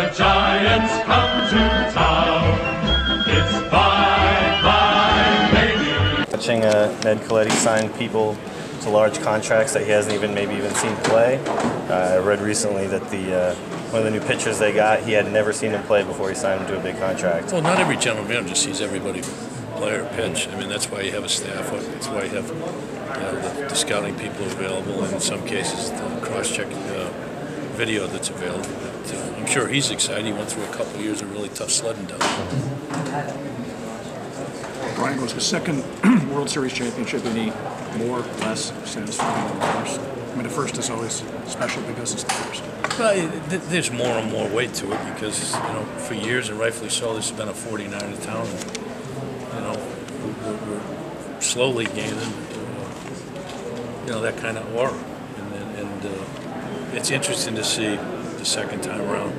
The Giants come to town. It's bye, bye, baby. Watching Ned Coletti sign people to large contracts that he hasn't even seen play. I read recently that one of the new pitchers they got, he had never seen him play before he signed him to a big contract. Well, not every general manager sees everybody play or pitch. I mean, that's why you have a staff. That's why you have the scouting people available, and in some cases the cross-check video that's available. But, I'm sure he's excited. He went through a couple of years of really tough sledding down there. Brian, was the second World Series championship any more or less satisfying than the first? I mean, the first is always special because it's the first. Well, there's more and more weight to it because, for years, and rightfully so, this has been a 49er town. And, we're slowly gaining, that kind of aura. And it's interesting to see the second time around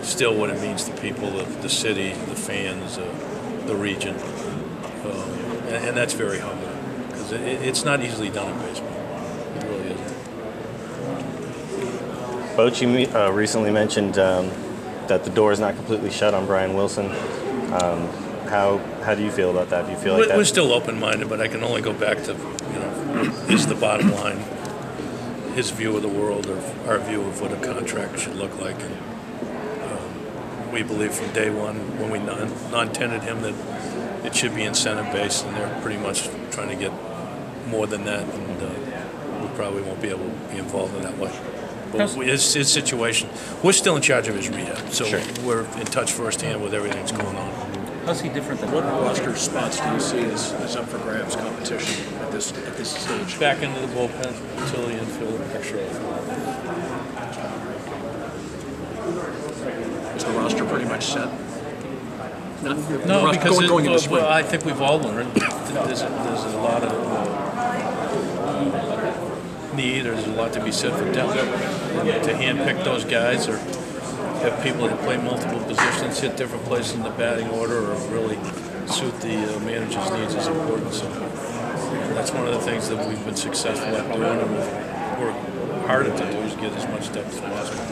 still what it means to people, the city, the fans, the region. And that's very humbling because it's not easily done in baseball. It really isn't. Bochy recently mentioned that the door is not completely shut on Brian Wilson. How do you feel about that? Do you feel like we're still open-minded, but I can only go back to is the bottom line, his view of the world or our view of what a contract should look like. And we believe from day one when we non-tendered him that it should be incentive-based, and they're pretty much trying to get more than that, and we probably won't be able to be involved in that way. But his situation, we're still in charge of his rehab, so sure. We're in touch firsthand with everything that's going on. How's he different than what roster spots do you see as up for grabs competition at this stage? Back into the bullpen, utility infield, extra. Is the roster pretty much set? No, because going into spring. I think we've all learned there's a lot of need, or there's a lot to be said for depth. To handpick those guys or have people that play multiple positions, hit different places in the batting order, or really suit the manager's needs is important. So that's one of the things that we've been successful at doing, and we'll work harder to do is get as much depth as possible.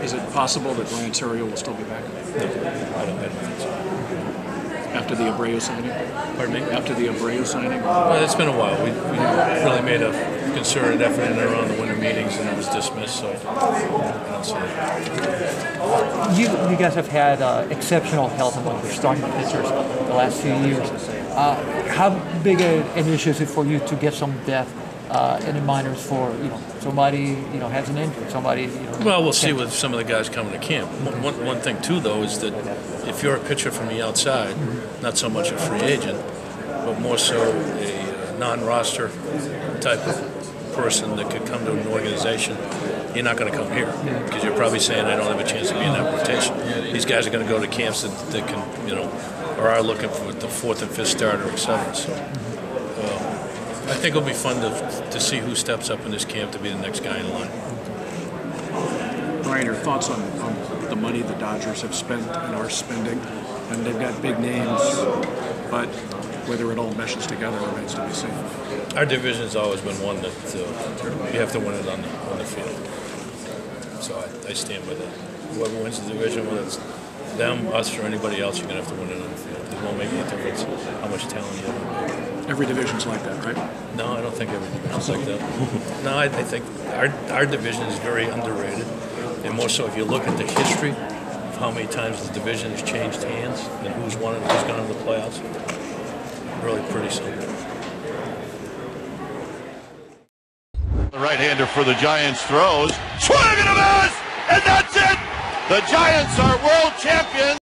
Is it possible that Ryan Serio will still be back? No, I don't think so. After the Abreu signing? Pardon me? After the Abreu signing? Well, it's been a while. We really made a concerted effort in and around the winter meetings, and it was dismissed, so I don't see it. You guys have had exceptional health among your starting pitchers the last few years. How big an issue is it for you to get some depth in the minors for somebody has an injury, somebody Well, we'll see with some of the guys coming to camp. One thing too, though, is that if you're a pitcher from the outside, not so much a free agent, but more so a non-roster type of person that could come to an organization, you're not going to come here because you're probably saying I don't have a chance to be in that rotation. These guys are going to go to camps that can or are looking for the fourth and fifth starter, etc. So. I think it'll be fun to see who steps up in this camp to be the next guy in line. Brian, your thoughts on the money the Dodgers have spent and are spending? And they've got big names, but whether it all meshes together remains to be seen. Our division has always been one that you have to win it on the field. So I stand by that. Whoever wins the division, whether it's them, us, or anybody else, you're going to have to win it on the field. It won't make any difference how much talent you have. Every division's like that, right? No, I don't think every division's like that. No, I think our division is very underrated. And more so if you look at the history of how many times the division has changed hands and who's won it and who's gone to the playoffs, really pretty simple. The right-hander for the Giants throws. Swing and a miss! And that's it! The Giants are world champions!